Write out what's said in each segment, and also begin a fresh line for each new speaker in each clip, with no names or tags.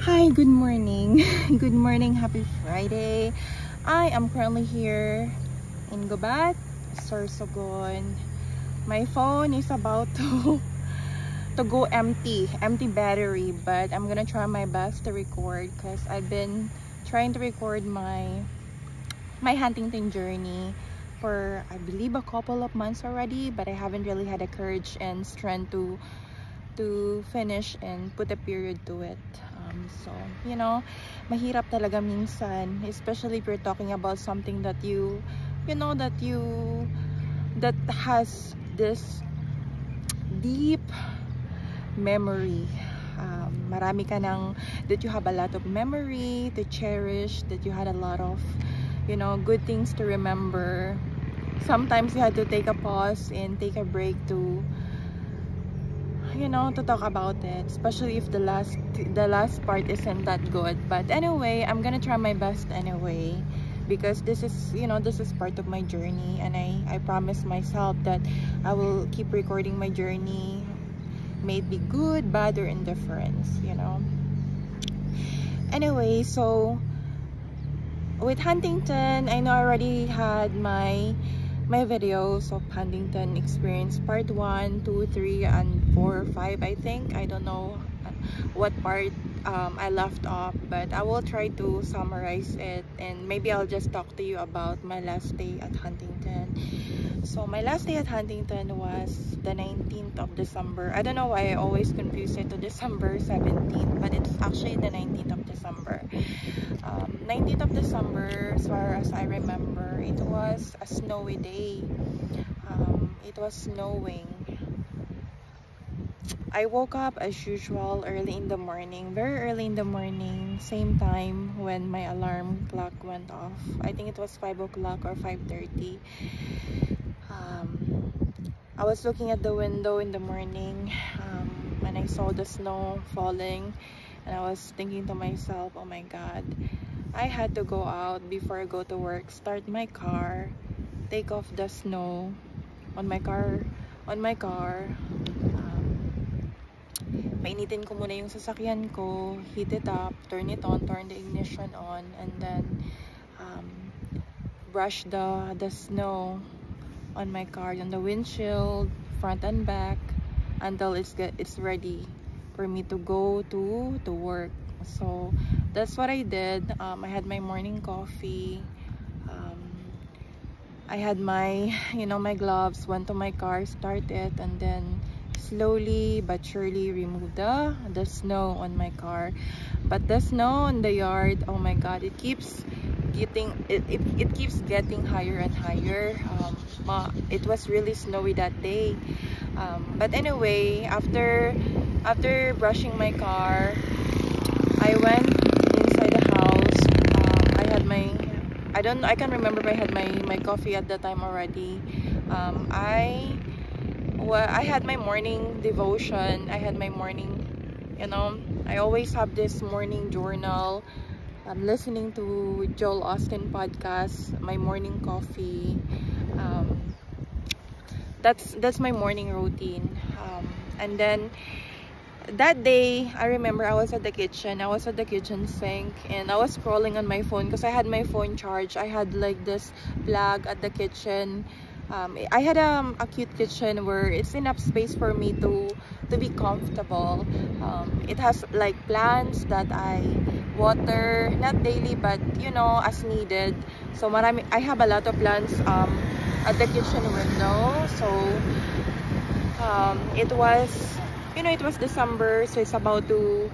Hi, good morning. Good morning, happy Friday. I am currently here in Gubat, Sorsogon. My phone is about to go empty battery, but I'm gonna try my best to record because I've been trying to record my Huntington journey for I believe a couple of months already, but I haven't really had the courage and strength to finish and put a period to it. So, mahirap talaga minsan, especially if you're talking about something that that has this deep memory. Marami ka nang, that you have a lot of memory to cherish, that you had a lot of, good things to remember. Sometimes you had to take a pause and take a break to talk about it, especially if the last part isn't that good. But anyway, I'm gonna try my best anyway, because this is part of my journey, and I promise myself that I will keep recording my journey, may it be good, bad, or indifference. Anyway, so with Huntington, I know I already had my videos of Huntington experience part 1, 2, 3, and 4, 5. I think I don't know what part I left off, but I will try to summarize it, and maybe I'll just talk to you about my last day at Huntington. So my last day at Huntington was the 19th of December. I don't know why I always confuse it to December 17th, but it's actually the 19th of December. 19th of December, as far as I remember, it was a snowy day. It was snowing. I woke up as usual early in the morning, very early in the morning, same time when my alarm clock went off. I think it was 5 o'clock or 5:30. I was looking at the window in the morning, and I saw the snow falling, and I was thinking to myself, oh my god, I had to go out before I go to work, start my car, take off the snow on my car. Painitin ko muna yung sasakyan ko, heat it up, turn it on, turn the ignition on, and then brush the snow on my car, on the windshield, front and back, until it's ready for me to go to work. So that's what I did. I had my morning coffee. I had my my gloves, went to my car, start it, and then slowly but surely remove the snow on my car. But the snow on the yard, oh my god, it keeps getting higher and higher. It was really snowy that day. But anyway, after brushing my car, I went inside the house. I can't remember if I had my coffee at that time already. I had my morning devotion. I had my morning, I always have this morning journal. I'm listening to Joel Austin podcast, my morning coffee. That's my morning routine. And then that day, I remember I was at the kitchen sink, and I was scrolling on my phone because I had my phone charged. I had like this plug at the kitchen. I had a cute kitchen where it's enough space for me to be comfortable. It has like plants that I water, not daily, but as needed. So I have a lot of plants at the kitchen window. So it was December, so it's about to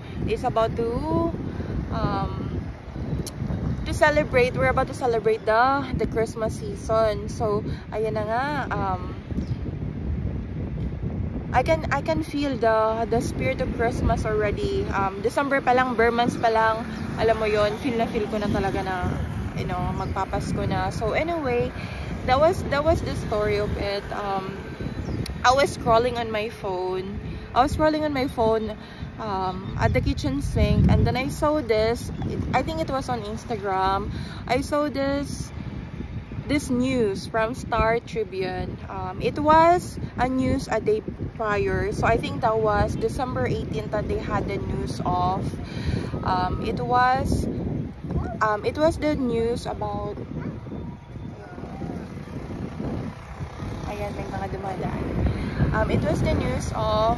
celebrate. We're about to celebrate the Christmas season. So ayan na nga, I can feel the spirit of Christmas already. December pa lang, bare months pa lang, alam mo yon, feel ko na talaga na magpapasko na. So anyway, that was the story of it. I was scrolling on my phone at the kitchen sink, and then I saw this. I think it was on Instagram. I saw this this news from Star Tribune. It was a news a day prior, so I think that was December 18th that they had the news of. It was the news about, ayan, may mga dumadaan. It was the news of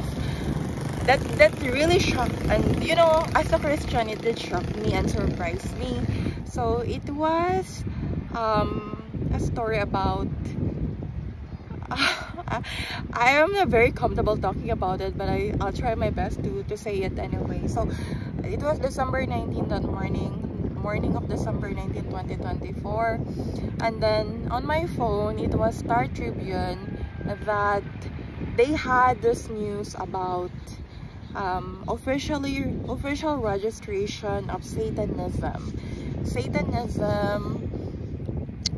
that really shocked, and you know, as a Christian, it did shock me and surprise me. So it was a story about I am not very comfortable talking about it, but I'll try my best to say it anyway. So it was December 19th, that morning of December 19th, 2024, and then on my phone it was Star Tribune that they had this news about official registration of Satanism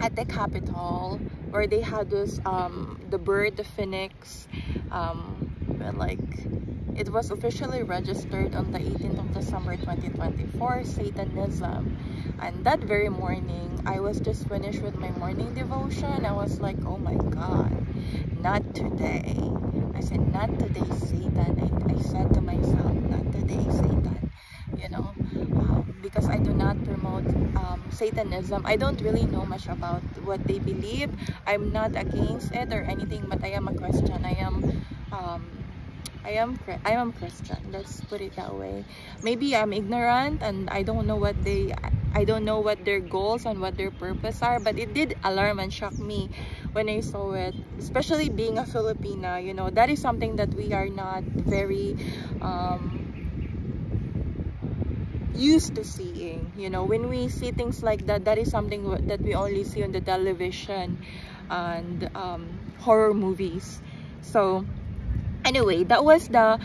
at the Capitol, where they had this the bird, the phoenix, like it was officially registered on the 18th of December 2024, Satanism. And that very morning, I was just finished with my morning devotion. I was like, oh my God, not today. I said, not today, Satan. I said to myself, not today, Satan. You know, because I do not promote Satanism. I don't really know much about what they believe. I'm not against it or anything, but I am a Christian. I am Christian. Let's put it that way. Maybe I'm ignorant and I don't know what their goals and what their purpose are, but it did alarm and shock me when I saw it, especially being a Filipina. You know, that is something that we are not very used to seeing. You know, when we see things like that, that is something that we only see on the television and horror movies. So anyway, that was the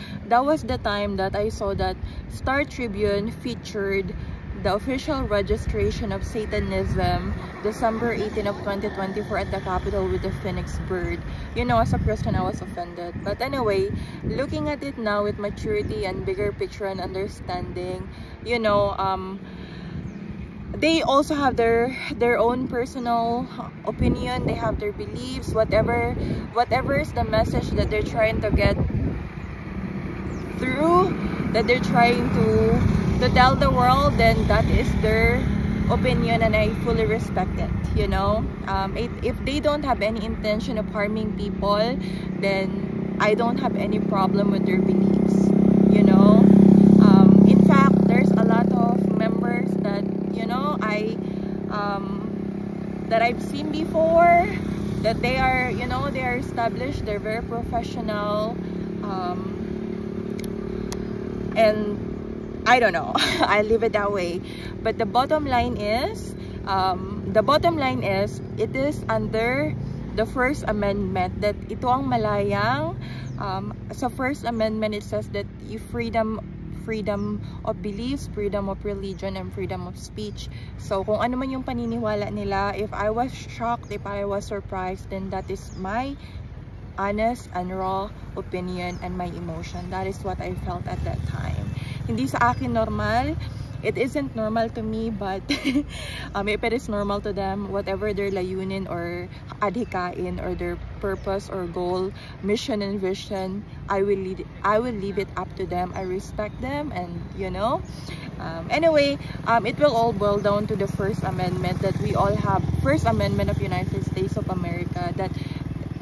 time that I saw that Star Tribune featured the official registration of Satanism, December 18 of 2024 at the Capitol with the phoenix bird. You know, as a Christian, I was offended. But anyway, looking at it now with maturity and bigger picture and understanding, you know, they also have their own personal opinion. They have their beliefs. Whatever is the message that they're trying to get through, that they're trying to tell the world, then that is their opinion, and I fully respect it. You know, if they don't have any intention of harming people, then I don't have any problem with their beliefs. You know, in fact, there's a lot of members that, you know, that I've seen before, that they are, you know, they are established, they're very professional, and I don't know. I leave it that way. But the bottom line is, it is under the First Amendment that ito ang malayang. Sa First Amendment, it says that freedom of beliefs, freedom of religion, and freedom of speech. So kung ano man yung paniniwala nila, if I was shocked, if I was surprised, then that is my honest and raw opinion and my emotion. That is what I felt at that time. Hindi sa akin normal. It isn't normal to me, but if it is normal to them, whatever their layunin or adhikain or their purpose or goal, mission and vision, I will leave it up to them. I respect them, and you know, anyway, it will all boil down to the First Amendment that we all have. First Amendment of United States of America, that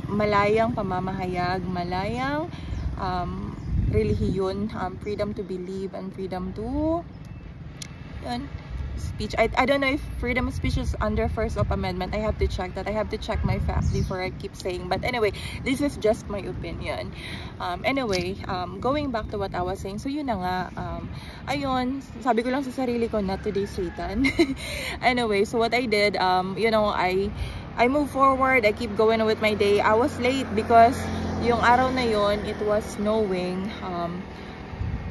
malayang pamamahayag, malayang relihiyon, freedom to believe and freedom to speech. I don't know if freedom of speech is under First Amendment. I have to check that. I have to check my facts before I keep saying. But anyway, this is just my opinion. Anyway, going back to what I was saying. So yun na nga. Ayun, sabi ko lang sa sarili ko, not today, Satan. Anyway, so what I did, you know, I move forward. I keep going with my day. I was late because yung araw na yon, it was snowing.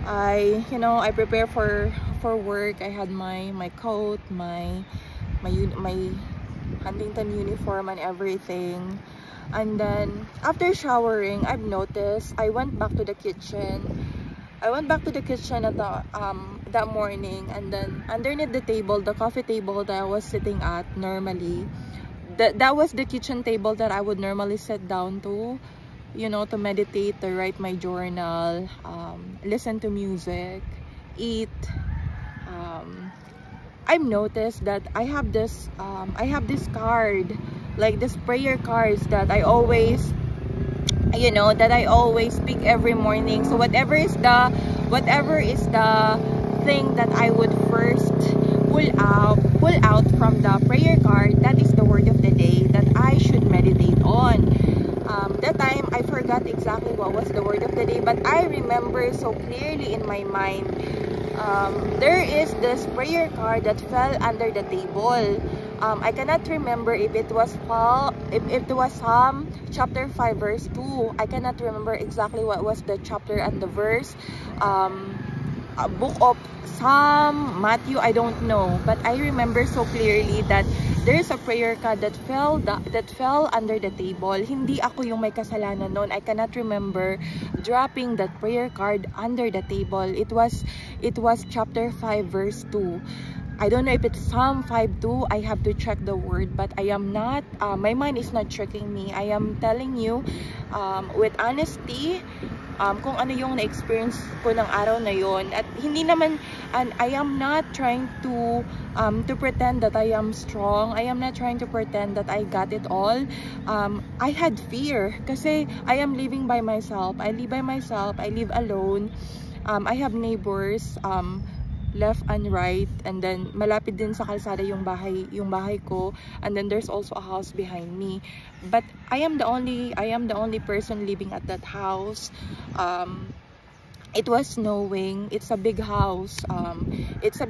I prepare for work. I had my coat, my Huntington uniform and everything. And then after showering, I've noticed I went back to the kitchen. At that morning, and then underneath the table, the coffee table that I was sitting at normally, that was the kitchen table that I would normally sit down to, you know, to meditate, to write my journal, listen to music, eat. I've noticed that I have this card, like this prayer cards that I always, you know, that I always pick every morning. So whatever is the thing that I would first pull out from the prayer card, that is the word of the day that I should meditate on. That time I forgot exactly what was the word of the day, but I remember so clearly in my mind. There is this prayer card that fell under the table. I cannot remember if it was Psalm chapter 5 verse 2. I cannot remember exactly what was the chapter and the verse. A book of Psalm, Matthew, I don't know, but I remember so clearly that there's a prayer card that fell under the table. Hindi ako yung may kasalanan noon. I cannot remember dropping that prayer card under the table. It was chapter 5 verse 2. I don't know if it's Psalm 5:2. I have to check the word, but I am not, my mind is not tricking me. I am telling you with honesty kung ano yung na-experience ko ng araw na yon. At hindi naman, and I am not trying to pretend that I am strong. I am not trying to pretend that I got it all. I had fear kasi I am living by myself. I live by myself. I live alone. I have neighbors left and right, and then malapit din sa kalsada yung bahay ko, and then there's also a house behind me. But I am the only person living at that house. It was snowing. It's a big house. It's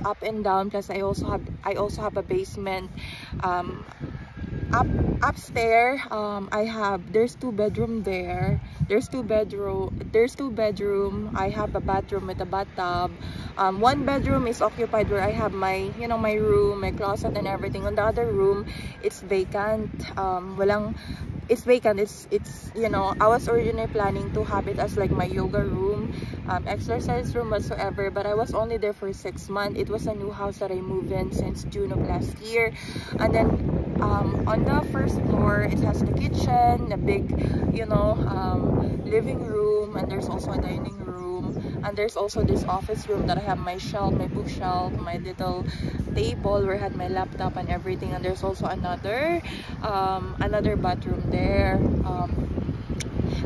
up and down, plus I also have a basement. Upstairs, there's two bedroom there. There's two bedroom. I have a bathroom with a bathtub. One bedroom is occupied where I have my, you know, my room, my closet and everything. On the other room, it's vacant. It's vacant. It's you know, I was originally planning to have it as like my yoga room, exercise room whatsoever, but I was only there for 6 months. It was a new house that I moved in since June of last year. And then on the first floor, it has the kitchen, a big, you know, living room, and there's also a dining room, and there's also this office room that I have my shelf, my bookshelf, my little table where I had my laptop and everything. And there's also another bathroom there.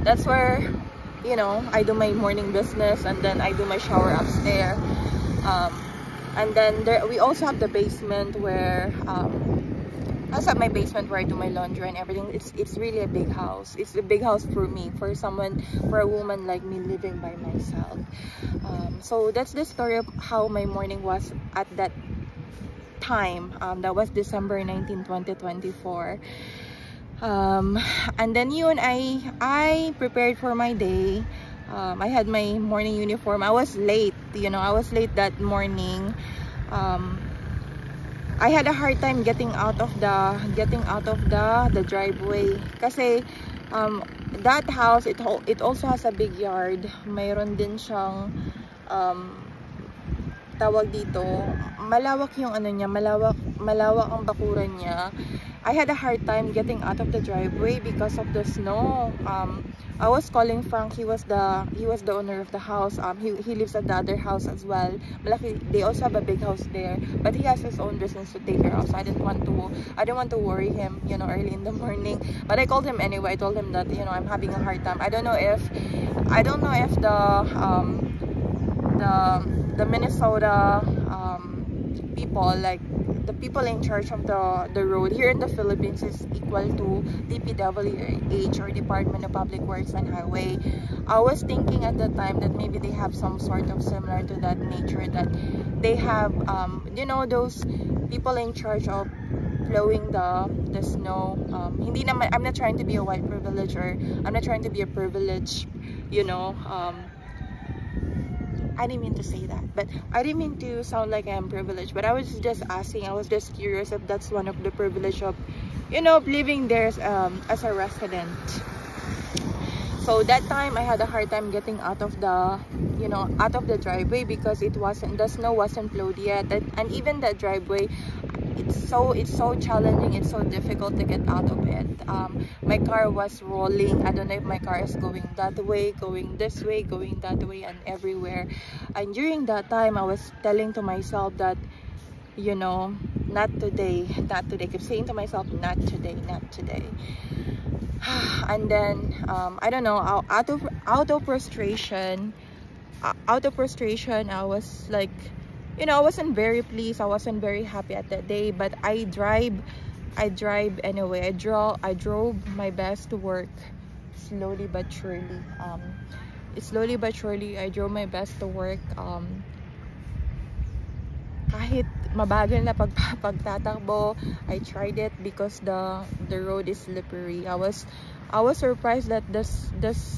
That's where, you know, I do my morning business, and then I do my shower upstairs. And then we also have the basement where I also have my basement where I do my laundry and everything. It's really a big house. It's a big house for me, for a woman like me living by myself. So that's the story of how my morning was at that time. That was December 19, 2024. And then yun, I prepared for my day. I had my morning uniform. I was late, you know, I was late that morning. I had a hard time getting out of the driveway kasi that house, it also has a big yard. Mayroon din siyang tawag dito, malawak yung ano niya, malawak ang bakuran niya. I had a hard time getting out of the driveway because of the snow. I was calling Frank. He was the owner of the house. He lives at the other house as well. Malaki, they also have a big house there, but he has his own business to take care of. So I didn't want to worry him, you know, early in the morning. But I called him anyway. I told him that, you know, I'm having a hard time. I don't know if the Minnesota people, like the people in charge of the road here in the Philippines, is equal to DPWH, or Department of Public Works and Highway. I was thinking at the time that maybe they have some sort of similar to that nature, that they have you know, those people in charge of blowing the snow. Hindi naman, I'm not trying to be a white privilege, or I'm not trying to be a privilege, you know, I didn't mean to say that, but I didn't mean to sound like I am privileged, but I was just asking, I was just curious if that's one of the privilege of, you know, living there as a resident. So that time I had a hard time getting out of the, you know, out of the driveway because the snow wasn't plowed yet, and even the driveway, it's so challenging, it's so difficult to get out of it. My car was rolling. I don't know if my car is going that way, going this way, going that way, and everywhere. And during that time I was telling to myself that, you know, not today, not today. I kept saying to myself, not today, not today. And then I don't know, out of frustration, I was like, you know, I wasn't very pleased, I wasn't very happy at that day, but I drive anyway. I drove my best to work, slowly but surely. Slowly but surely I drove my best to work. Kahit mabagal na pagtatakbo, I tried it because the road is slippery. I was surprised that this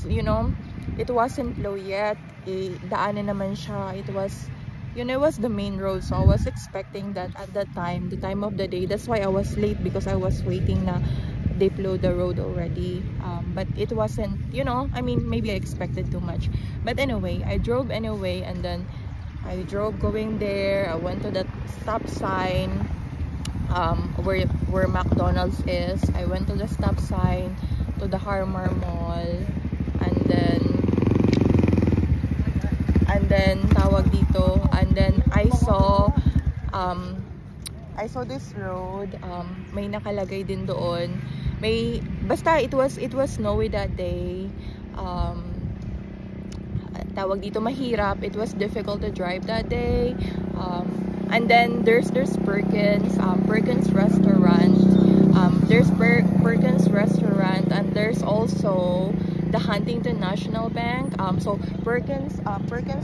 you know, it wasn't low yet. Daanan naman siya. It was, you know, it was the main road, so I was expecting that at that time, the time of the day. That's why I was late, because I was waiting na they plowed the road already. But it wasn't, you know, I mean, maybe I expected too much. But anyway, I drove anyway, and then I drove going there. I went to that stop sign where McDonald's is. I went to the stop sign, to the Harmar Mall, and then tawag dito, and then I saw this road. May nakalagay din doon. May basta it was snowy that day. Tawag dito, mahirap. It was difficult to drive that day. And then there's Perkins restaurant. There's Perkins restaurant, and there's also the Huntington National Bank. So Perkins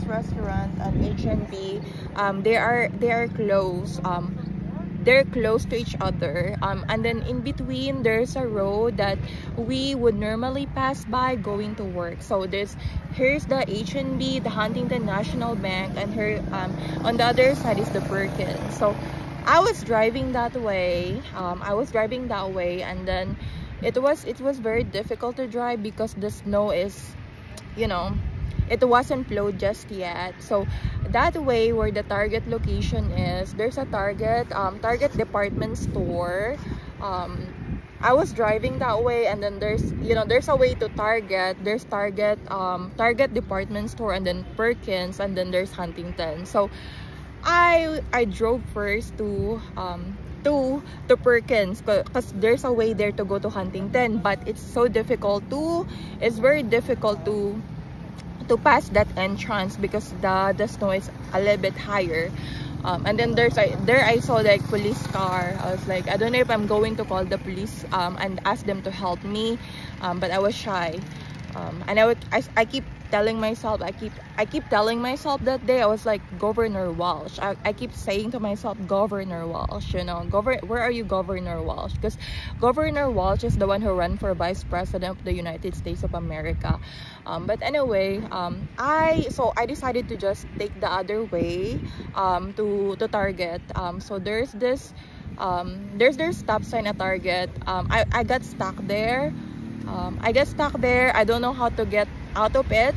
restaurant and H&B, they are close. They're close to each other, and then in between there's a road that we would normally pass by going to work. So here's the H&B, the Huntington National Bank, and here on the other side is the Perkins. So I was driving that way. And then it was very difficult to drive because the snow is, you know, it wasn't plowed just yet. So that way where the Target location is, there's a Target department store. I was driving that way, and then there's a way to Target. There's Target department store, and then Perkins, and then there's Huntington. So I drove first to Perkins, because there's a way there to go to Huntington, but it's very difficult to pass that entrance because the snow is a little bit higher. And then I saw like police car. I was like, I don't know if I'm going to call the police and ask them to help me, but I was shy. And I keep telling myself, I keep telling myself that day, I was like, Governor Walsh. I keep saying to myself, Governor Walsh, you know, where are you, Governor Walsh? Because Governor Walsh is the one who ran for Vice President of the United States of America. But anyway, I decided to just take the other way to Target. So there's their stop sign at Target. I got stuck there. I don't know how to get out of it.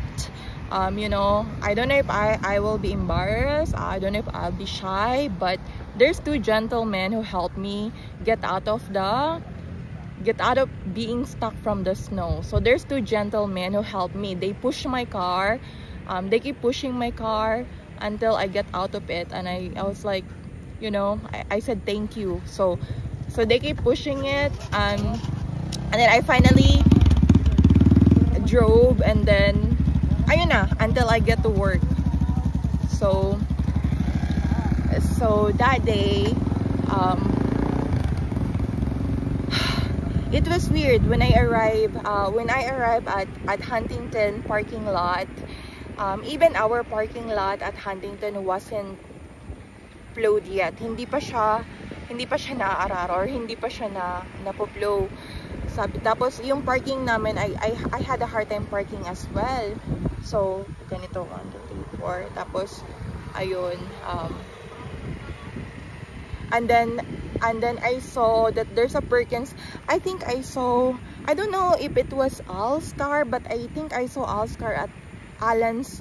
You know, I don't know if I will be embarrassed. I don't know if I'll be shy, but there's two gentlemen who helped me get out of being stuck from the snow. So there's two gentlemen who helped me. They pushed my car. They keep pushing my car until I get out of it, and I was like, you know, I said thank you. So they keep pushing it, and then I finally drove, and then ayun na, until I get to work. So that day, it was weird when I arrived at Huntington parking lot. Even our parking lot at Huntington wasn't plowed yet. Hindi pa siya naaarar, or hindi pa siya napoplow. Tapos yung parking namin, I had a hard time parking as well. So ganito, 1, 2, 3, 4. Tapos ayun, and then I saw that there's a Perkins. I don't know if it was Allstar, but I think I saw Allstar Alan's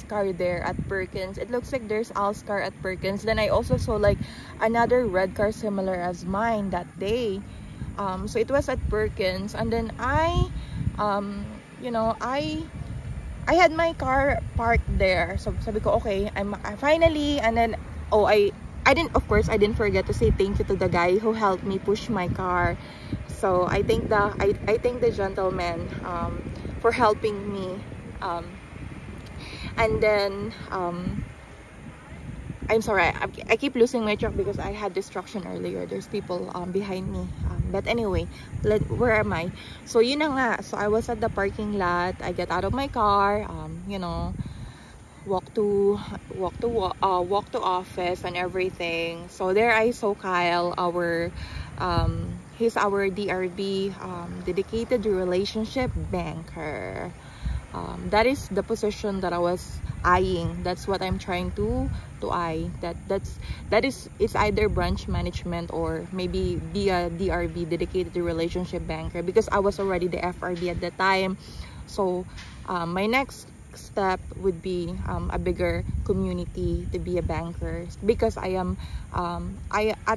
car there at Perkins. It looks like there's Al's car at Perkins. Then I also saw like another red car similar as mine that day. So it was at Perkins, and then I had my car parked there. So sabi ko, okay, I finally, and then I didn't forget to say thank you to the guy who helped me push my car. So I thank the gentleman for helping me. And then I'm sorry, I keep losing my track because I had distraction earlier. There's people behind me. But anyway, where am I? So yun na nga. So I was at the parking lot. I get out of my car. Walk to office and everything. So there I saw Kyle, he's our DRB, dedicated relationship banker. That is the position that I was eyeing. That's what I'm trying to eye. It's either branch management or maybe be a DRB, dedicated relationship banker, because I was already the FRB at the time. So my next step would be a bigger community to be a banker, because at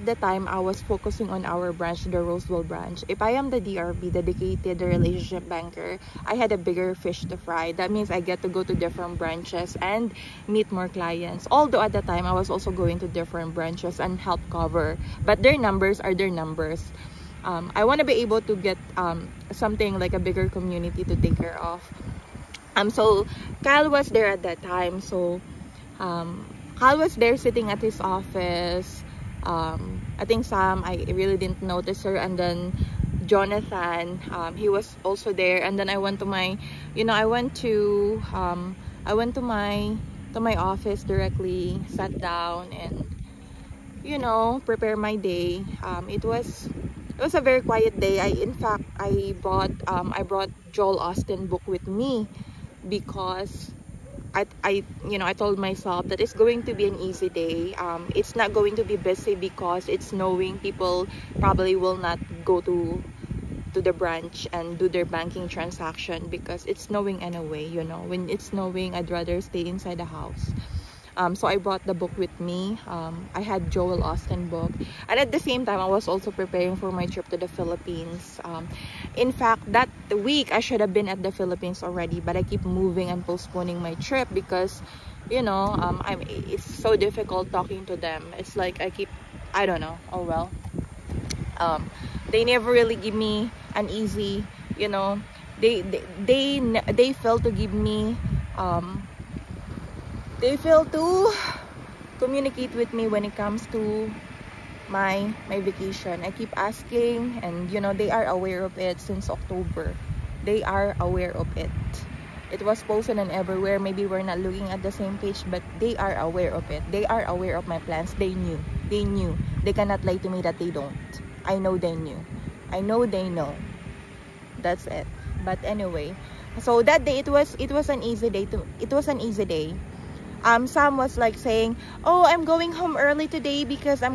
the time I was focusing on our branch, the Roseville branch. If I am the DRB, dedicated relationship banker, I had a bigger fish to fry. That means I get to go to different branches and meet more clients. Although at the time I was also going to different branches and help cover, but their numbers are their numbers. I want to be able to get something like a bigger community to take care of. So Kyle was there at that time. So Kyle was there sitting at his office. I think Sam, I really didn't notice her, and then Jonathan, he was also there. And then I went to my, I went to my office directly, sat down, and prepare my day. It was a very quiet day. In fact I brought Joel Austin book with me, because I told myself that it's going to be an easy day. It's not going to be busy because it's snowing. People probably will not go to the branch and do their banking transaction because it's snowing anyway. When it's snowing, I'd rather stay inside the house. So I brought the book with me. I had Joel Austin book, and at the same time I was also preparing for my trip to the Philippines. In fact, that week I should have been at the Philippines already, but I keep moving and postponing my trip because it's so difficult talking to them. It's like I don't know, oh well. They never really give me an easy, they fail to give me they fail to communicate with me when it comes to my vacation. I keep asking, and they are aware of it since October. They are aware of it. It was posted and everywhere. Maybe we're not looking at the same page, but they are aware of it. They are aware of my plans. They knew. They cannot lie to me that they don't. I know they knew. I know they know. That's it. But anyway, so that day it was an easy day. Sam was like saying, oh, I'm going home early today because I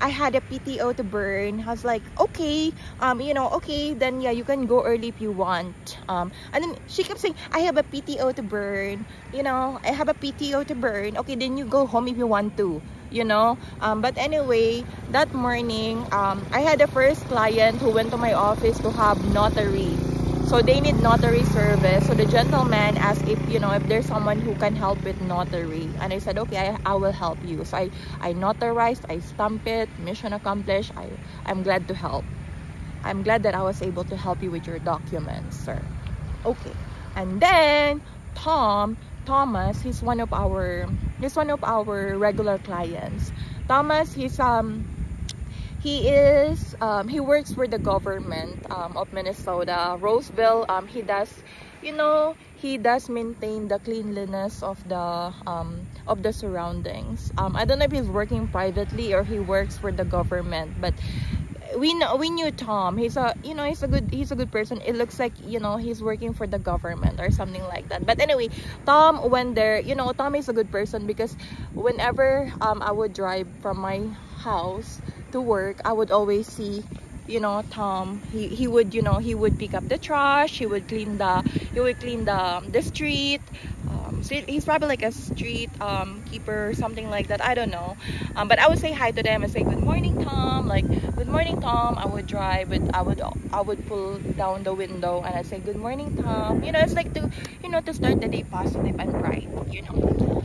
had a PTO to burn. I was like, okay, okay, then yeah, you can go early if you want. And then she kept saying, I have a PTO to burn, I have a PTO to burn. Okay, then you go home if you want to, but anyway, that morning, I had a first client who went to my office to have notary. So they need notary service. So the gentleman asked if there's someone who can help with notary, and I said, okay, I will help you. So I notarized, I stamped it, mission accomplished. I'm glad to help. I'm glad that I was able to help you with your documents, sir. Okay. And then Thomas, he's one of our regular clients. Thomas, he works for the government of Minnesota, Roseville. He does maintain the cleanliness of the surroundings. I don't know if he's working privately or he works for the government, but we knew Tom. He's a good person. It looks like he's working for the government or something like that. But anyway, Tom went there. Tom is a good person, because whenever I would drive from my house to work, I would always see Tom. He would pick up the trash, he would clean he would clean the street. So he's probably like a street keeper, something like that. I don't know. But I would say hi to them and say good morning, Tom. Like good morning, Tom. I would drive, but I would pull down the window and I'd say good morning, Tom. You know, it's like to to start the day positive and bright. You know.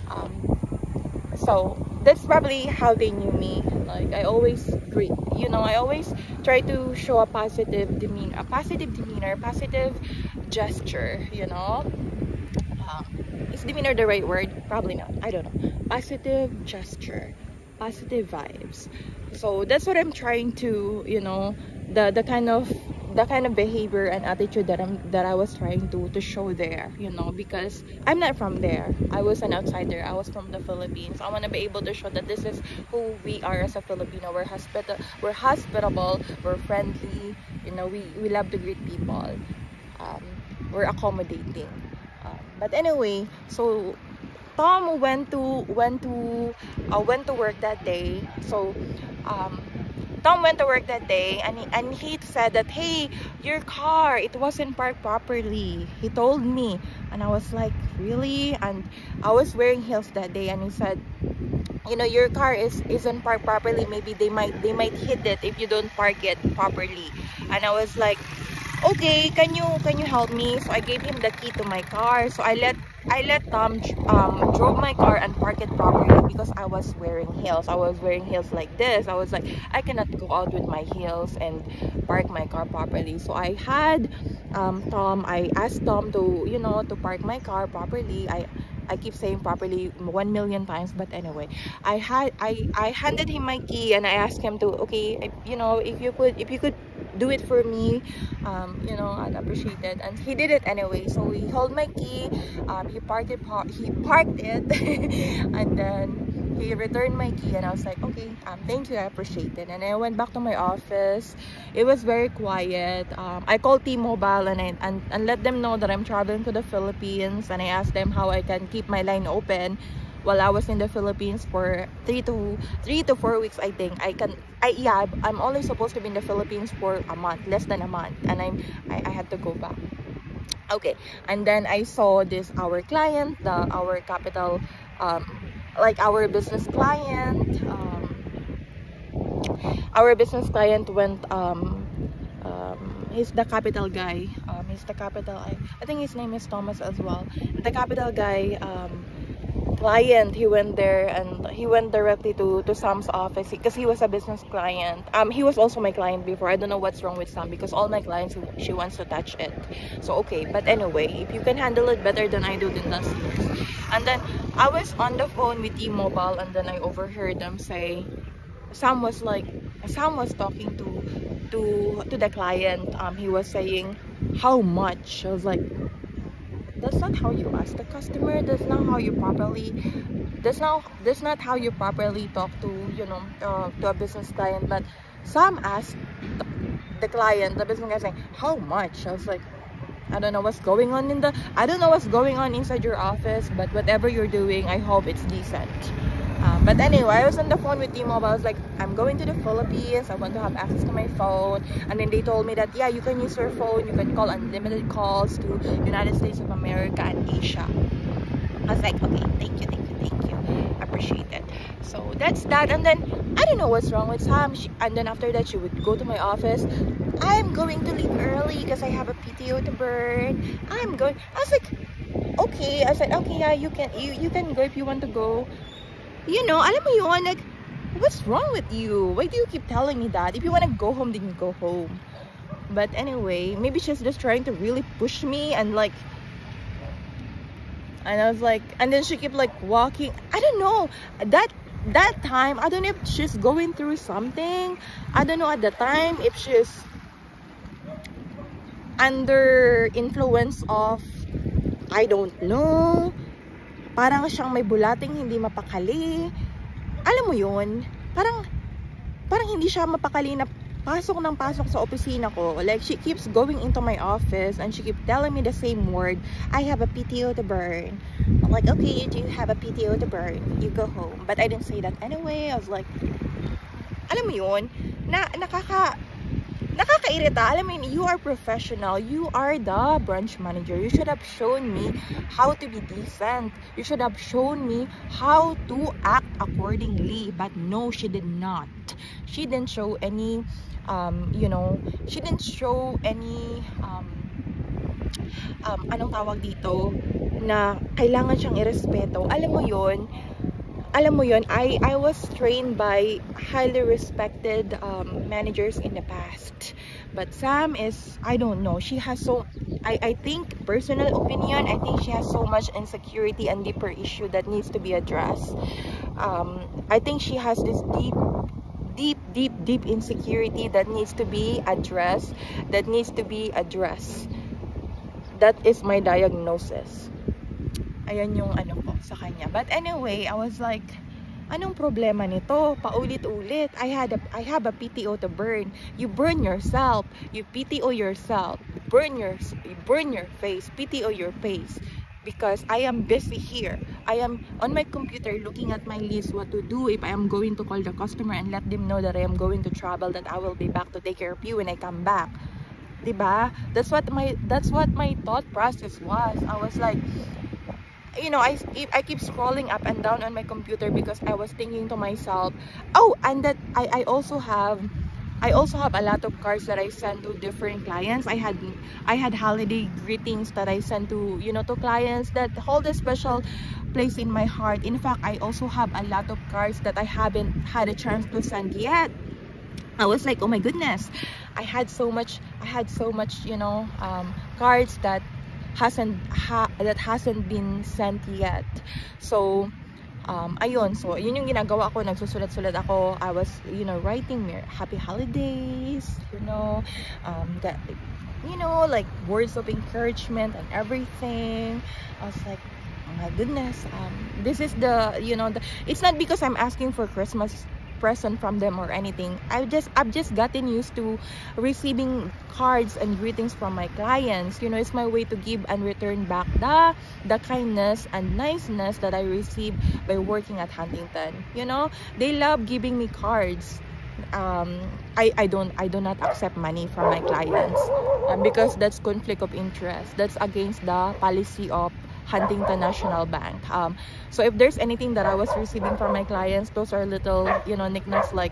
So that's probably how they knew me. Like I always greet. I always try to show a positive demeanor, positive gesture. Is demeanor the right word? Probably not. I don't know. Positive gesture, positive vibes. So that's what I'm trying to, the kind of behavior and attitude that I was trying to show there, because I'm not from there. I was an outsider. I was from the Philippines. I want to be able to show that this is who we are as a Filipino. We're hospitable, we're friendly, we love to greet people. We're accommodating. But anyway, so Tom went to work that day. So Tom went to work that day, and he said that, hey, your car, it wasn't parked properly. He told me, and I was like, really? And I was wearing heels that day, and he said, your car isn't parked properly. Maybe they might hit it if you don't park it properly. And I was like, okay, can you help me? So I gave him the key to my car. So I let Tom drove my car and park it properly because I was wearing heels. I was wearing heels like this. I was like, I cannot go out with my heels and park my car properly. So I had I asked Tom to to park my car properly. I keep saying properly 1 million times, but anyway, I handed him my key and I asked him to, okay, if you could do it for me, I'd appreciate it. And he did it anyway. So he held my key, he parked it and then he returned my key, and I was like, okay, thank you, I appreciate it. And I went back to my office. It was very quiet. I called T-Mobile and let them know that I'm traveling to the Philippines, and I asked them how I can keep my line open while I was in the Philippines for 3 to 4 weeks. I think I'm only supposed to be in the Philippines for a month, less than a month, and I had to go back. Okay, and then I saw our client, our capital, like our business client. Our business client went. He's the capital guy. He's the capital. I think his name is Thomas as well. The capital guy. Client, he went there and he went directly to Sam's office because he was a business client. He was also my client before. I don't know what's wrong with Sam because all my clients, she wants to touch it. So okay, but anyway, if you can handle it better than I do, then that's yours. And then I was on the phone with T-Mobile, and then I overheard them say, Sam was talking to the client. He was saying, how much? I was like, that's not how you ask the customer. That's not how you properly talk to a business client. But Sam asked the client, the business guy, saying, how much? I was like, I don't know what's going on inside your office, but whatever you're doing, I hope it's decent. But anyway, I was on the phone with T-Mobile. I was like, I'm going to the Philippines. I want to have access to my phone. And then they told me that, yeah, you can use your phone. You can call unlimited calls to United States of America and Asia. I was like, okay, thank you. Appreciate it. So that's that. And then I don't know what's wrong with Sam. And then after that, she would go to my office. I'm going to leave early because I have a PTO to burn. I was like, okay. I said, okay, yeah, you can go if you want to go. Alam mo yun, like, what's wrong with you? Why do you keep telling me that? If you want to go home, then you go home. But anyway, maybe she's just trying to really push me, and I was like, and then she kept like walking. I don't know, that time, I don't know if she's going through something. I don't know at the time if she's under influence of, I don't know. Parang siyang may bulating hindi mapakali. Alam mo yun? Parang hindi siya mapakali na pasok sa opisina ko. Like, she keeps going into my office and she keeps telling me the same word. I have a PTO to burn. I'm like, okay, you do have a PTO to burn. You go home. But I didn't say that anyway. I was like, alam mo yun? nakakairita. Alam mo yun, you are professional. You are the branch manager. You should have shown me how to be decent. You should have shown me how to act accordingly. But no, she did not. She didn't show any, you know, she didn't show any, anong tawag dito, na kailangan siyang irespeto. Alam mo yon, I was trained by highly respected managers in the past. But Sam is, I don't know, she has so, I think, personal opinion, I think she has so much insecurity and deeper issue that needs to be addressed. I think she has this deep insecurity that needs to be addressed, that is my diagnosis. Ayan yung ano ko sa kanya. But anyway, I was like, anong problema nito? Paulit-ulit. I have a PTO to burn. You burn yourself. You PTO yourself. Burn your face. PTO your face. Because I am busy here. I am on my computer looking at my list what to do if I am going to call the customer and let them know that I am going to travel, that I will be back to take care of you when I come back. Diba? That's what my thought process was. I was like, you know, I keep scrolling up and down on my computer because I was thinking to myself, oh, and that I also have a lot of cards that I sent to different clients. I had holiday greetings that I sent to, you know, to clients that hold a special place in my heart. In fact, I also have a lot of cards that I haven't had a chance to send yet. I was like, oh my goodness, I had so much, you know, cards that hasn't been sent yet. So ayun, so yun yung ginagawa ko, nagsusulat-sulat ako. I was, you know, writing happy holidays, you know, that, you know, like words of encouragement and everything. I was like, oh my goodness, this is the, you know, it's not because I'm asking for Christmas present from them or anything. I've just gotten used to receiving cards and greetings from my clients. You know, it's my way to give and return back the kindness and niceness that I receive by working at Huntington. You know, they love giving me cards. I do not accept money from my clients because that's conflict of interest. That's against the policy of Huntington National Bank. So if there's anything that I was receiving from my clients, those are little, you know, knickknacks like,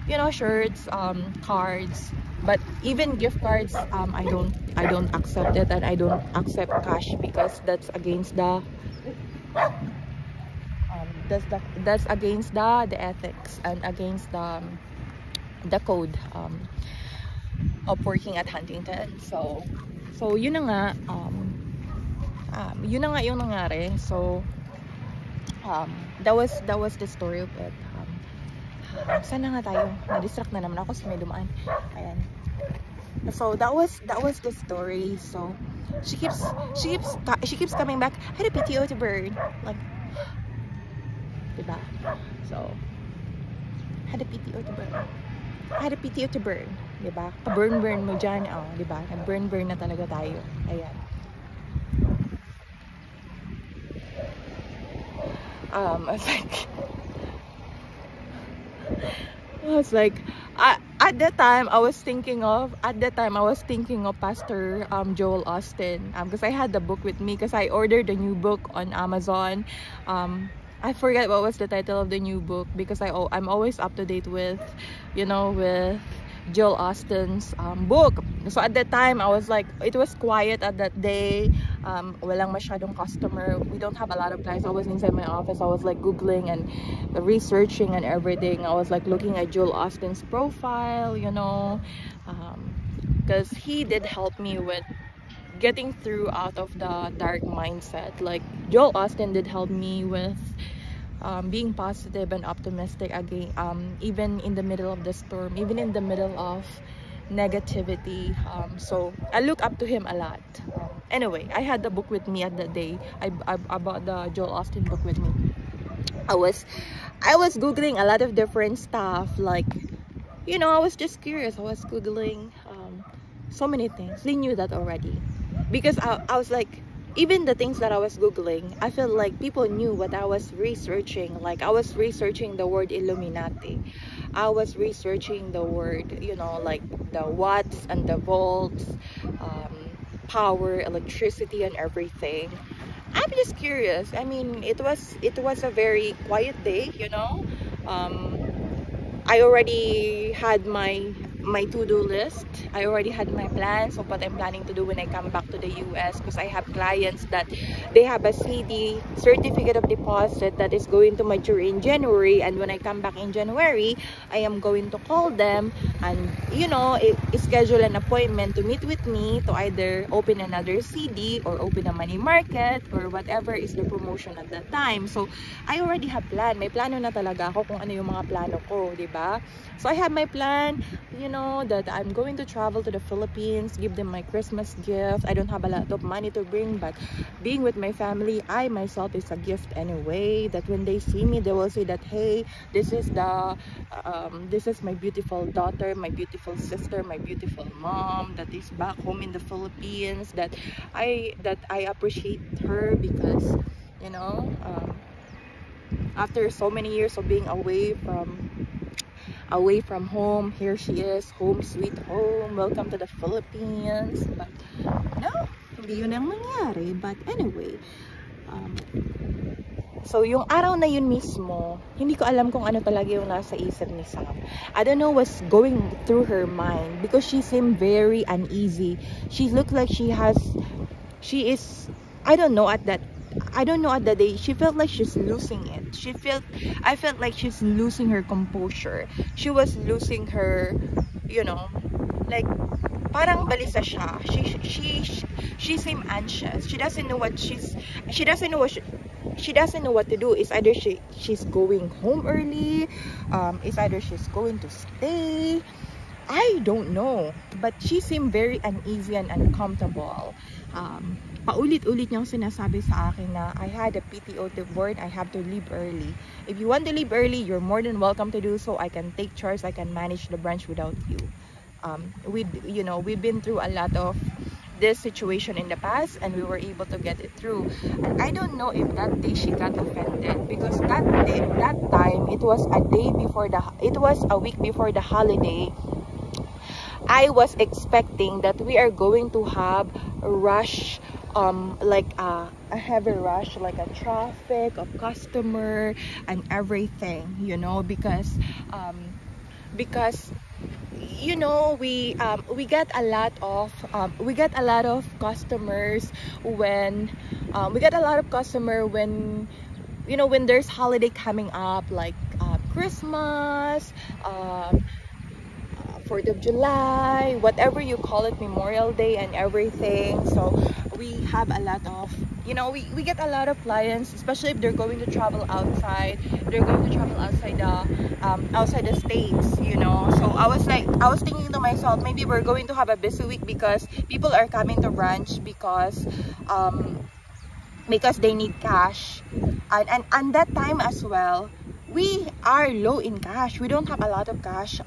you know, shirts, cards. But even gift cards, I don't accept it, and I don't accept cash because that's against the that's against the ethics and against the code of working at Huntington. So yun na nga, yun na nga yung nangyari. So that was the story of it. Saan na nga tayo? Na-distract na naman ako sa may dumaan. Ayan. So that was the story. So she keeps coming back. I had a PTO to burn, like, diba? So I had a PTO to burn. Diba? Burn mo dyan. Oh, diba? Nag-burn na talaga tayo. Ayan. I was like, at that time I was thinking of Pastor Joel Austin, because I had the book with me, because I ordered a new book on Amazon. I forget what was the title of the new book, because I'm always up to date with, you know, with Joel Austin's book. So at that time I was like, it was quiet at that day. Walang masyadong customer. We don't have a lot of clients. I was inside my office. I was like googling and researching and everything. I was like looking at Joel Austin's profile, you know, because he did help me with getting through out of the dark mindset. Like Joel Austin did help me with being positive and optimistic again, even in the middle of the storm, even in the middle of negativity. So I look up to him a lot. Anyway, I had the book with me at that day. I bought the Joel Austin book with me. I was googling a lot of different stuff, like, you know, I was just curious. I was googling so many things. They knew that already, because I was like, even the things that I was googling, I feel like people knew what I was researching. Like I was researching the word Illuminati. I was researching the word, like the watts and the volts, power, electricity, and everything. I'm just curious. I mean, it was a very quiet day, I already had my to-do list. I already had my plans of what I'm planning to do when I come back to the US, because I have clients that they have a CD, certificate of deposit, that is going to mature in January, and when I come back in January, I am going to call them and schedule an appointment to meet with me to either open another CD or open a money market or whatever is the promotion at that time. So I already have plan. May plano na talaga ako kung ano yung mga plano ko, di ba? So I have my plan, that I'm going to travel to the Philippines, give them my Christmas gift. I don't have a lot of money to bring, but being with my family, I myself is a gift anyway. That when they see me, they will say that, hey, this is my beautiful daughter, my beautiful sister, my beautiful mom that is back home in the Philippines. That I appreciate her because, after so many years of being away from home, here she is, home sweet home, welcome to the Philippines. But no, hindi yun ang nangyari. But anyway, so yung araw na yun mismo, hindi ko alam kung ano talaga yung nasa isip ni Sam. I don't know what's going through her mind, because she seemed very uneasy. She looked like she is, I don't know at that day, she felt like she's losing it. I felt like she's losing her composure. She was losing her, like parang balisa siya. She seemed anxious. She doesn't know what to do. It's either she's going home early, it's either she's going to stay. I don't know, but she seemed very uneasy and uncomfortable. Paulit-ulit niyang sinasabi sa akin na I had a PTO to board, I have to leave early. If you want to leave early, you're more than welcome to do so. I can take charge, I can manage the branch without you. We've been through a lot of this situation in the past, and we were able to get it through. And I don't know if that day she got offended, because that time, it was a week before the holiday. I was expecting that we are going to have a rush, like a heavy rush, like a traffic of customer and everything, because we get a lot of customers when when there's holiday coming up, like Christmas, 4th of July, whatever you call it, Memorial Day and everything. So we have a lot of, we get a lot of clients, especially if they're going to travel outside. They're going to travel outside the states, So I was thinking to myself, maybe we're going to have a busy week because people are coming to branch because they need cash, and that time as well, we are low in cash. We don't have a lot of cash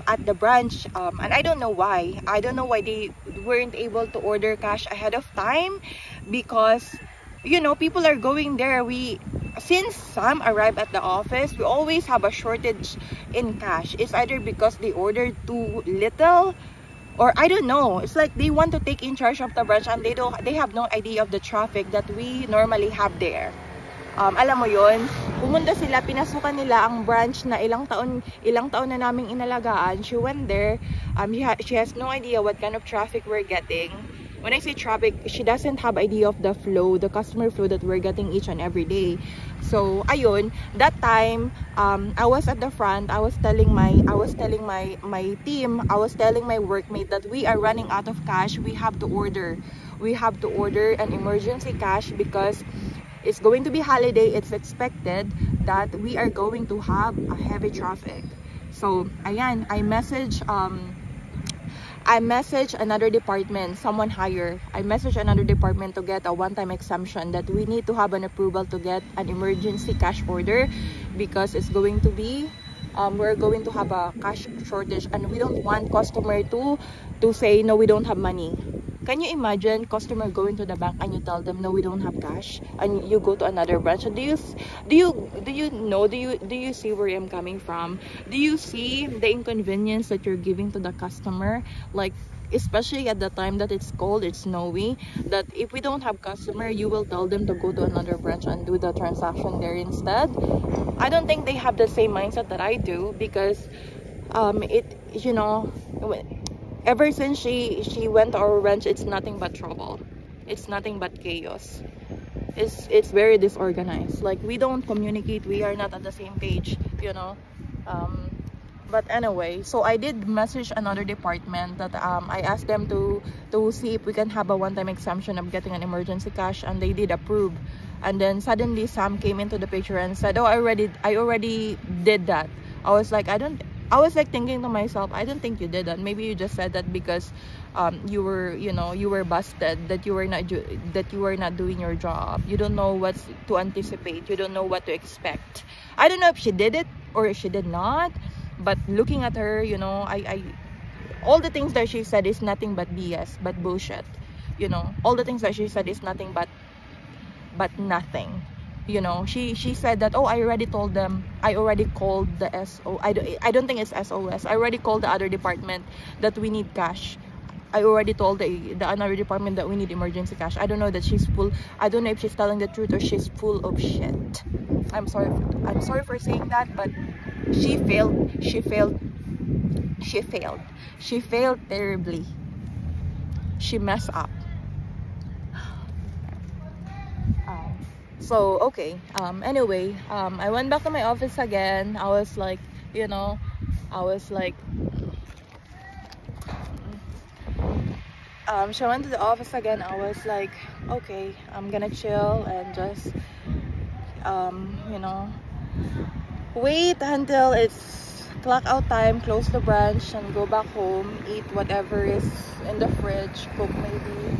at the branch, and I don't know why they weren't able to order cash ahead of time, because people are going there. Since Sam arrived at the office, we always have a shortage in cash. It's either because they ordered too little, or I don't know. It's like they want to take in charge of the branch, and they have no idea of the traffic that we normally have there. Alam mo yon, pumunta sila, pinasukan nila ang branch na ilang taon na naming inalagaan. She went there, she has no idea what kind of traffic we're getting. When I say traffic, she doesn't have idea of the flow, the customer flow that we're getting each and every day. So ayun, that time, I was at the front. I was telling my team, I was telling my workmate that we are running out of cash. We have to order an emergency cash because it's going to be holiday. It's expected that we are going to have a heavy traffic. So ayan, I message another department, someone higher. I messaged another department to get a one-time exemption that we need to have an approval to get an emergency cash order, because it's going to be we're going to have a cash shortage, and we don't want customer to say no, we don't have money. Can you imagine customer going to the bank and you tell them, no, we don't have cash, and you go to another branch? So do you see where I'm coming from? Do you see the inconvenience that you're giving to the customer? Like, especially at the time that it's cold, it's snowy, that if we don't have customer, you will tell them to go to another branch and do the transaction there instead. I don't think they have the same mindset that I do, because you know, ever since she went to our branch, it's nothing but trouble. It's nothing but chaos. It's very disorganized. Like, we don't communicate, we are not on the same page, you know. But anyway, so I did message another department that I asked them to see if we can have a one-time exemption of getting an emergency cash, and they did approve. And then suddenly Sam came into the picture and said, oh, I already did that. I was like thinking to myself, I don't think you did that. Maybe you just said that because you were busted, that you were not doing your job. You don't know what to anticipate, you don't know what to expect. I don't know if she did it or if she did not, but looking at her, you know, I all the things that she said is nothing but BS, but bullshit. You know, all the things that she said is nothing but nothing. You know, she said that, oh, I already told them, I already called the I don't think it's SOS. I already called the other department that we need cash. I already told the another department that we need emergency cash. I don't know that she's full. I don't know if she's telling the truth or she's full of shit. I'm sorry for saying that, but she failed terribly. She messed up. So okay, anyway, I went back to my office again. I was like, you know, she went to the office again. I was like, okay, I'm gonna chill and just you know, wait until it's clock out time, close the branch, and go back home, eat whatever is in the fridge, cook maybe.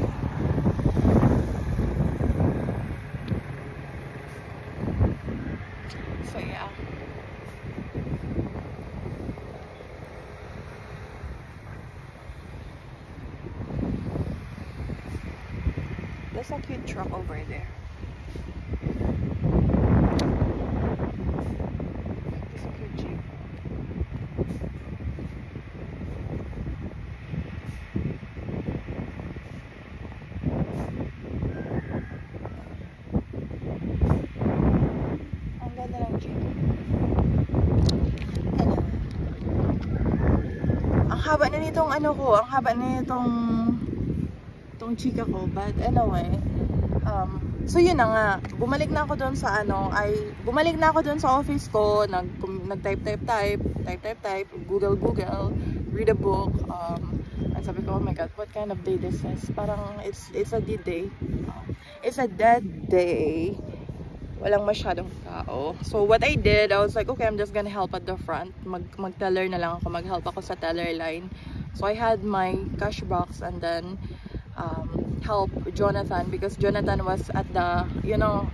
So yeah. There's a cute truck over there. There's a cute Jeep. Ang ganda ng Jeep. Ang haba na nitong ano ko, ang haba na nitong chika ko, but anyway, so yun na nga, bumalik na ako doon sa office ko, nag-type, Google, read a book, and sabi ko, oh my god, what kind of day this is? Parang it's a dead day. It's a dead day. Walang masyadong tao. So what I did, I was like, okay, I'm just gonna help at the front. Mag-teller na lang ako, mag-help ako sa teller line. So I had my cash box and then help Jonathan, because Jonathan was at the, you know,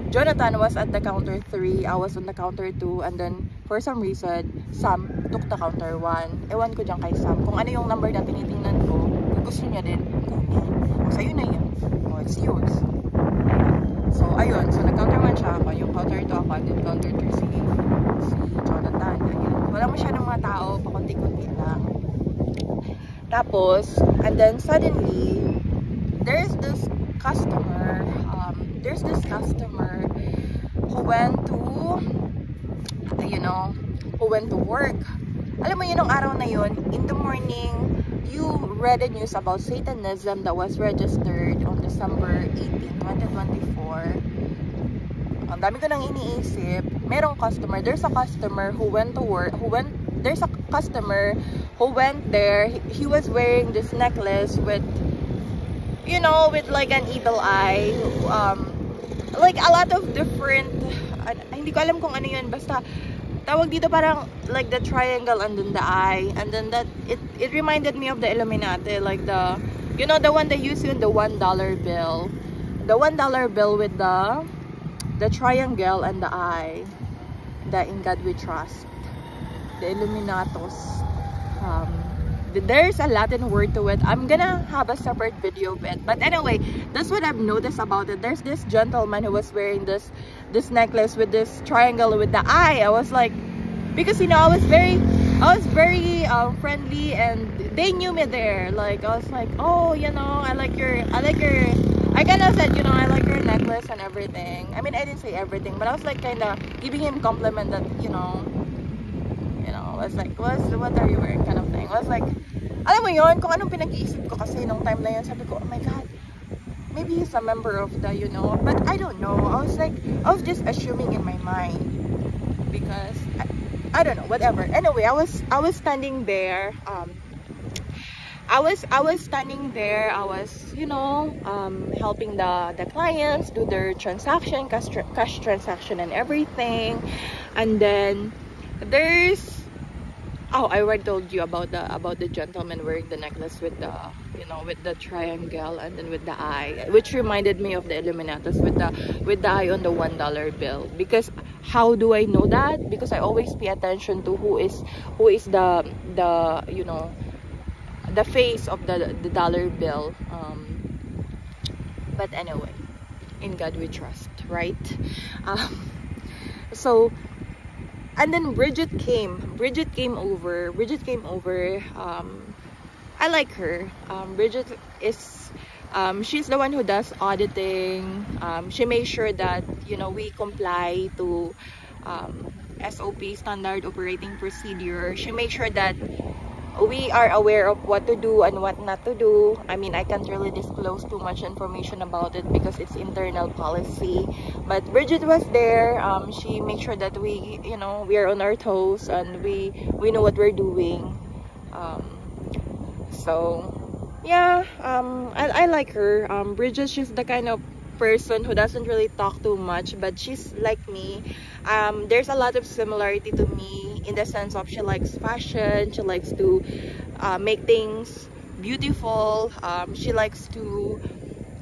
Jonathan was at the counter 3, I was on the counter 2, and then for some reason Sam took the counter 1. Ewan ko dyan kay Sam kung ano yung number na tinitingnan ko, gusto niya din kunin. Sa'yo na yun, oh, it's yours. So ayun, so nag-counter 1 siya ako, yung counter 2 ako, and then counter 3 si Jonathan. Ayun, wala masyadong mga tao, pakunti-kunti lang. Tapos, and then suddenly, there's this customer who went to, you know, who went to work. Alam mo yun, yung araw na yun, in the morning, you read the news about Satanism that was registered on December 18, 2024. Ang dami ko nang iniisip. There's a customer who went to work, there's a customer who went there. He was wearing this necklace with, you know, with like an evil eye, like a lot of different, hindi ko alam kung ano yun, basta tawag dito parang like the triangle and then the eye, and then that it reminded me of the Illuminati, like the, you know, the one they use in the $1 bill, the $1 bill with the triangle and the eye, the In God We Trust, the Illuminatos, there's a Latin word to it. I'm gonna have a separate video of it. But anyway, that's what I've noticed about it. There's this gentleman who was wearing this necklace with this triangle with the eye. I was like, because you know, I was very friendly, and they knew me there. Like, I was like, oh, you know, I kind of said, you know, I like your necklace and everything. I mean, I didn't say everything, but I was like kind of giving him compliment that, you know, I was like, what are you wearing, kind of thing. I was like, alam mo yun, kung anong pinag-iisip ko kasi nung time na yun, sabi ko, oh my god, maybe he's a member of the, you know, but I don't know. I was just assuming in my mind, because I don't know, whatever. Anyway, I was standing there. I was standing there. I was, you know, helping the clients do their transaction, cash transaction and everything. And then there's, oh, I already told you about the gentleman wearing the necklace with the, you know, with the triangle and then with the eye, which reminded me of the Illuminatus with the eye on the $1 bill. Because how do I know that? Because I always pay attention to who is the you know, the face of the dollar bill. But anyway, in God we trust, right? So, and then Bridget came over. I like her. Bridget is she's the one who does auditing. She makes sure that, you know, we comply to SOP, standard operating procedure. She makes sure that we are aware of what to do and what not to do. I mean, I can't really disclose too much information about it because it's internal policy. But Bridget was there. She makes sure that we, you know, we are on our toes and we know what we're doing. So yeah, I like her. Bridget, she's the kind of person who doesn't really talk too much, but she's like me. There's a lot of similarity to me in the sense of she likes fashion, she likes to make things beautiful, she likes to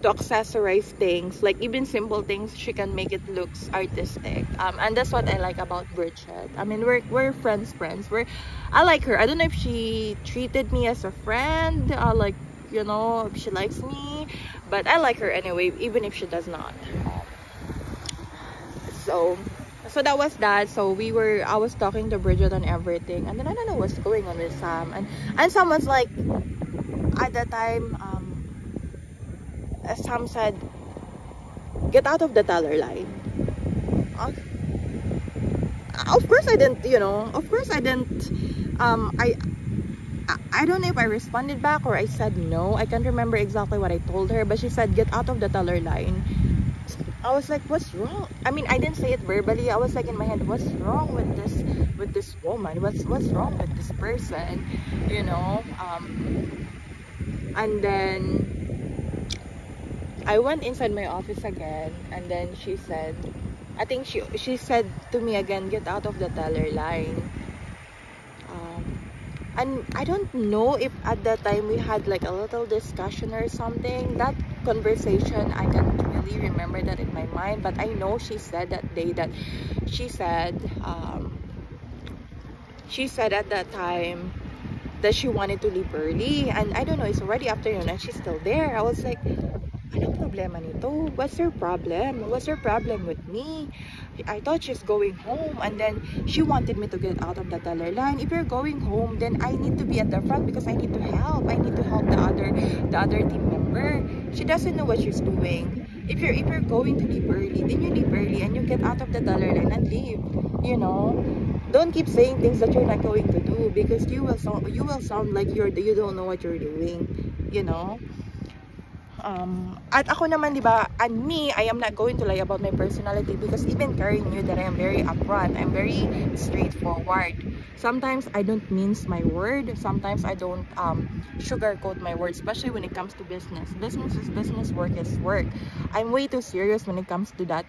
accessorize things, like even simple things, she can make it looks artistic, and that's what I like about Bridget. I mean, we're friends. I like her. I don't know if she treated me as a friend, like, you know, if she likes me, but I like her anyway, even if she does not. So that was that. So I was talking to Bridget and everything, and then I don't know what's going on with Sam, and Sam was like, at that time, Sam said, get out of the teller line. Of course I didn't, you know, I don't know if I responded back or I said no. I can't remember exactly what I told her, but she said, get out of the teller line. I was like, what's wrong? I mean, I didn't say it verbally. I was like in my head, what's wrong with this woman? What's wrong with this person? You know? And then I went inside my office again, and then she said, I think she said to me again, get out of the teller line. And I don't know if at that time we had like a little discussion or something. That conversation, I can't really remember that in my mind, but I know she said that day that she said at that time that she wanted to leave early, and I don't know, it's already afternoon and she's still there. I was like, anong problema nito? What's her problem? What's her problem with me? I thought she's going home, and then she wanted me to get out of the teller line. If you're going home, then I need to be at the front because I need to help. I need to help the other team member. She doesn't know what she's doing. If you're going to leave early, then you leave early and you get out of the teller line and leave. You know, don't keep saying things that you're not going to do, because you will sound like you don't know what you're doing. You know. At ako naman, diba, and me, I am not going to lie about my personality, because even Karen knew that I am very upfront. I'm very straightforward. Sometimes I don't mince my word. Sometimes I don't sugarcoat my words, especially when it comes to business. Business is business, work is work. I'm way too serious when it comes to that,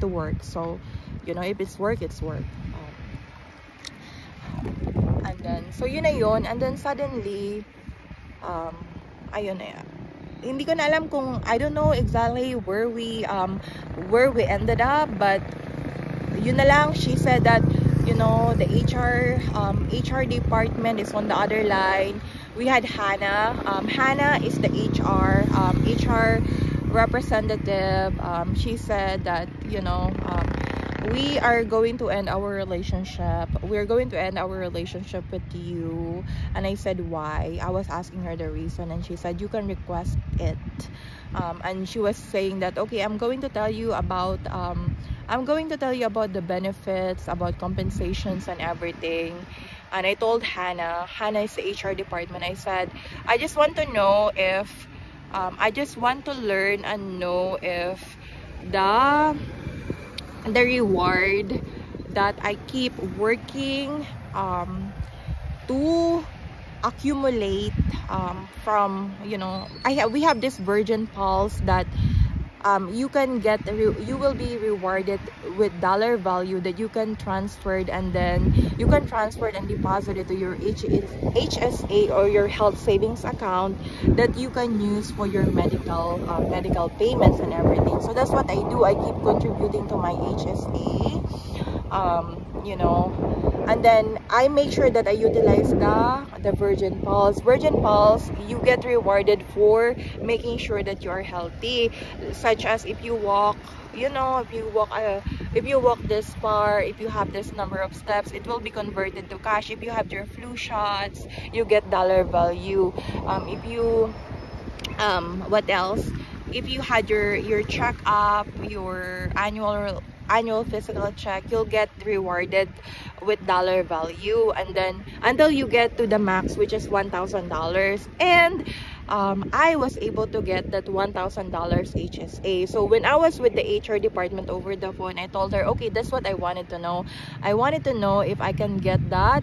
to work. So, you know, if it's work, it's work. And then, so yun na yun. And then suddenly, ayun na yan. Hindi ko na alam kung, I don't know exactly where we ended up, but yun na lang, she said that, you know, the HR department is on the other line. we had Hannah. Hannah is the HR representative. She said that, you know, we are going to end our relationship. We're going to end our relationship with you. And I said, why? I was asking her the reason, and she said, you can request it. And she was saying that, okay, I'm going to tell you about the benefits, about compensations and everything. And I told Hannah is the HR department. I said, I just want to know if I just want to learn and know if the reward that I keep working to accumulate from, you know, we have this Virgin Pulse that you will be rewarded with dollar value that you can transfer, and then you can transfer and deposit it to your HSA or your health savings account that you can use for your medical payments and everything. So that's what I do. I keep contributing to my HSA, you know, and then I make sure that I utilize the Virgin Pulse. Virgin Pulse, you get rewarded for making sure that you are healthy, such as if you walk, you know, if you walk this far, if you have this number of steps, it will be converted to cash. If you have your flu shots, you get dollar value. If you what else, if you had your checkup, your annual physical check, you'll get rewarded with dollar value, and then until you get to the max, which is $1,000. And I was able to get that $1,000 HSA. So when I was with the HR department over the phone, I told her, okay, that's what I wanted to know. I wanted to know if I can get that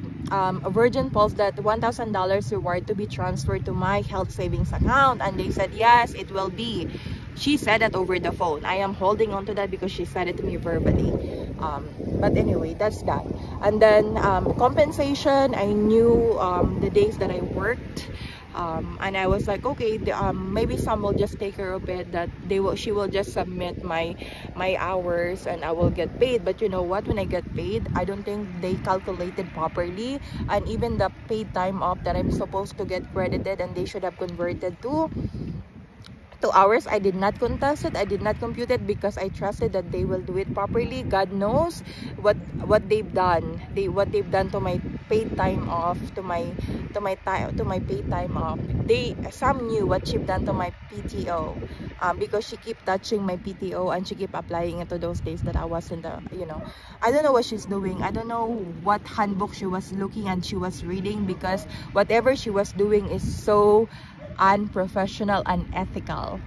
Virgin Pulse, that $1,000 reward, to be transferred to my health savings account. And they said, yes, it will be. She said that over the phone. I am holding on to that because she said it to me verbally. But anyway, that's that. And then compensation, I knew the days that I worked. And I was like, okay, maybe some will just take care of it, that she will just submit my hours and I will get paid. But you know what, when I get paid, I don't think they calculated properly, and even the paid time off that I'm supposed to get credited and they should have converted to hours, I did not contest it. I did not compute it because I trusted that they will do it properly. God knows what they've done. What they've done to my paid time off, to my paid time off. Some knew what she've done to my PTO, because she keep touching my PTO and she keep applying it to those days that I was in the, you know, I don't know what she's doing. I don't know what handbook she was looking and she was reading, because whatever she was doing is so unprofessional, unethical.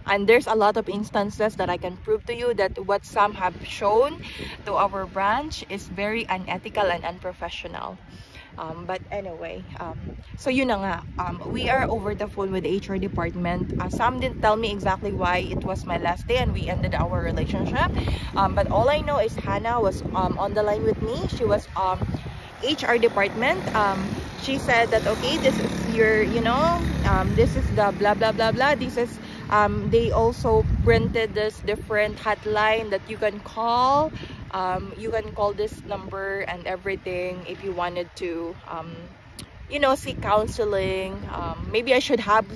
And there's a lot of instances that I can prove to you that what some have shown to our branch is very unethical and unprofessional. But anyway, so yun na nga, we are over the phone with the HR department. Some didn't tell me exactly why it was my last day and we ended our relationship, but all I know is Hannah was on the line with me. She was HR department. She said that, okay, this is your, you know, this is the blah blah blah blah, this is they also printed this different hotline that you can call. You can call this number and everything if you wanted to you know, seek counseling. Maybe I should have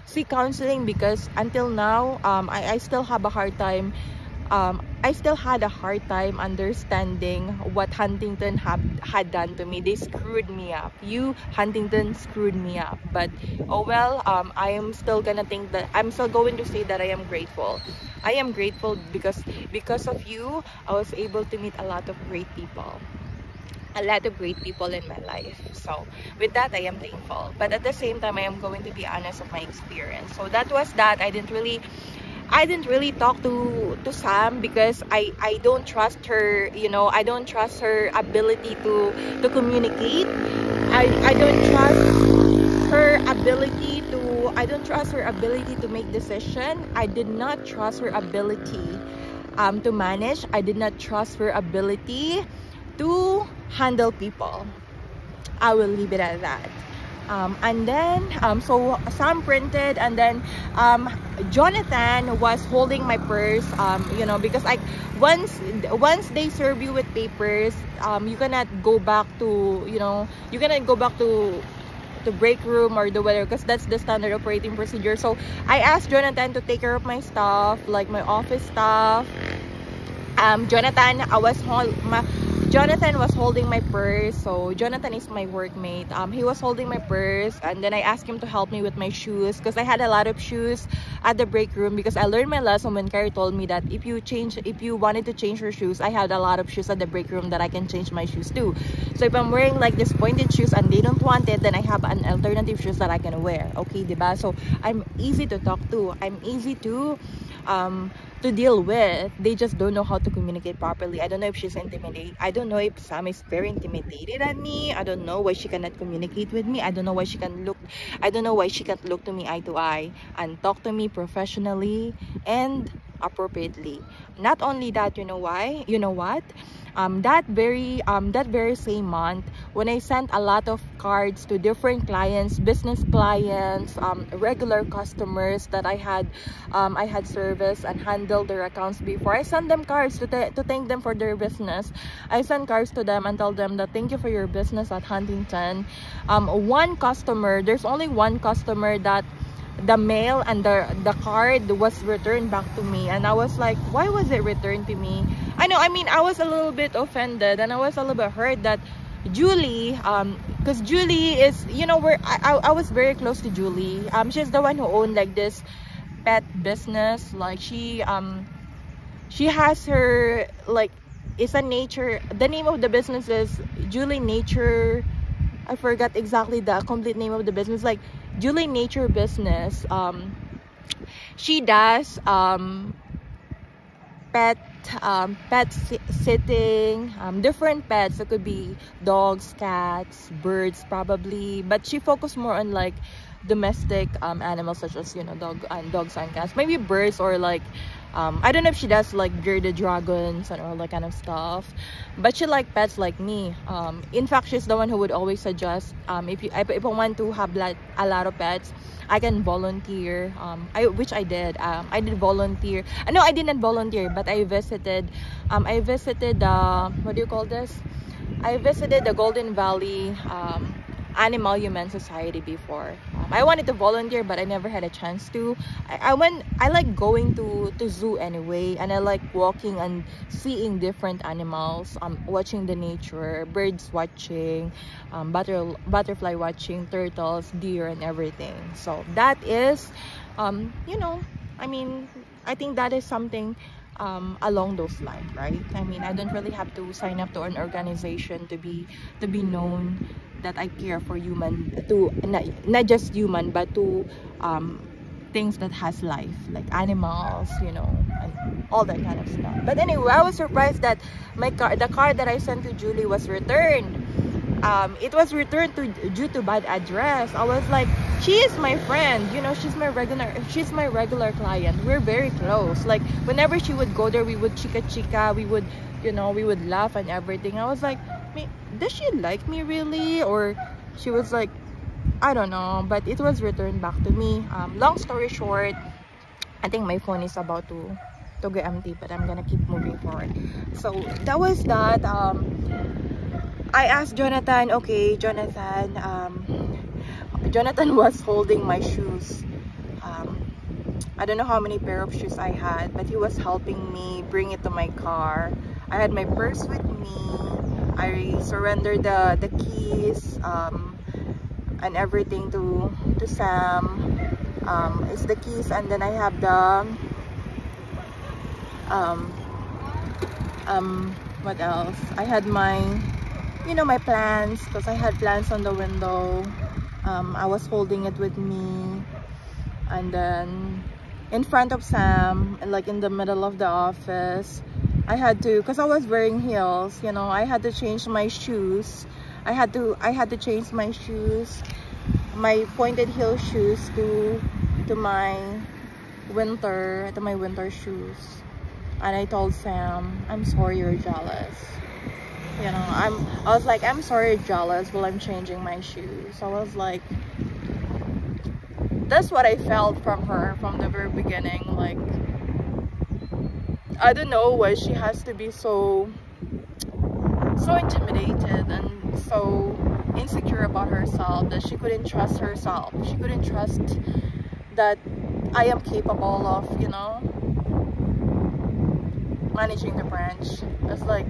seek counseling, because until now I still have a hard time. I still had a hard time understanding what Huntington had done to me. They screwed me up. Huntington screwed me up. But oh well, I am still gonna think that I'm still going to say that I am grateful. I am grateful because of you, I was able to meet a lot of great people. A lot of great people in my life. So with that, I am thankful. But at the same time, I am going to be honest of my experience. So that was that. I didn't really talk to Sam because I don't trust her, you know, I don't trust her ability to communicate. I don't trust her ability to make decision. I did not trust her ability to manage. I did not trust her ability to handle people. I will leave it at that. And then so Sam printed, and then Jonathan was holding my purse, you know, because like once they serve you with papers, you cannot go back to, you know, you cannot go back to to break room or do whatever, because that's the standard operating procedure. So I asked Jonathan to take care of my stuff, like my office stuff. Jonathan was holding my purse. So Jonathan is my workmate. He was holding my purse, and then I asked him to help me with my shoes, because I had a lot of shoes at the break room, because I learned my lesson when Carrie told me that if you wanted to change your shoes, I had a lot of shoes at the break room that I can change my shoes to. So if I'm wearing like this pointed shoes and they don't want it, then I have an alternative shoes that I can wear. Okay, diba? So I'm easy to talk to. I'm easy to deal with. They just don't know how to communicate properly. I don't know if she's intimidated. I don't know if Sam is very intimidated at me. I don't know why she cannot communicate with me. I don't know why she can't look to me eye to eye and talk to me professionally and appropriately. Not only that, you know why? You know what? That very same month, when I sent a lot of cards to different clients, business clients, regular customers that I had serviced and handled their accounts before, I sent them cards to thank them for their business. I sent cards to them and tell them that thank you for your business at Huntington. There's only one customer that the mail and the card was returned back to me, and I was like, why was it returned to me? I was a little bit offended, and I was a little bit hurt that Julie, because Julie is, I was very close to Julie. She's the one who owned like this pet business. Like she has her, like, it's a nature, the name of the business is Julie Nature. I forgot exactly the complete name of the business, like Julie Nature Business. She does pet sitting, different pets. It could be dogs, cats, birds probably, but she focused more on like domestic animals, such as dogs and cats, maybe birds, or like I don't know if she does like bearded dragons and all that kind of stuff, but she like pets like me. In fact, she's the one who would always suggest if I want to have like a lot of pets, I can volunteer, which I did. I did volunteer. No, I didn't volunteer, but I visited what do you call this? I visited the Golden Valley Animal Human Society before. I wanted to volunteer, but I never had a chance to. I like going to zoo anyway, and I like walking and seeing different animals, watching the nature, birds watching, butterfly watching, turtles, deer, and everything. So that is, I think that is something along those lines, right? I don't really have to sign up to an organization to be known that I care for human, to not just human, but to things that has life, like animals, and all that kind of stuff. But anyway, I was surprised that the card that I sent to Julie was returned. It was returned due to bad address. I was like, she is my friend, she's my regular client. We're very close. Like whenever she would go there, we would chica, we would laugh and everything. I was like, does she like me really? Or she was like, I don't know. But it was returned back to me. Long story short, I think my phone is about to go empty, but I'm gonna keep moving forward. So that was that. I asked Jonathan, okay, Jonathan was holding my shoes. I don't know how many pair of shoes I had, but he was helping me bring it to my car. I had my purse with me. I surrendered the keys and everything to Sam. It's the keys, and then I have the what else? I had my my plants, because I had plants on the window. I was holding it with me, and then in front of Sam, and like in the middle of the office, I had to, because I was wearing heels, I had to change my shoes. I had to change my shoes, my pointed heel shoes to my winter shoes. And I told Sam, I'm sorry you're jealous. I was like, I'm sorry you're jealous while I'm changing my shoes. I was like, that's what I felt from her from the very beginning. Like, I don't know why she has to be so intimidated and so insecure about herself, that she couldn't trust herself. She couldn't trust that I am capable of, you know, managing the branch. It's like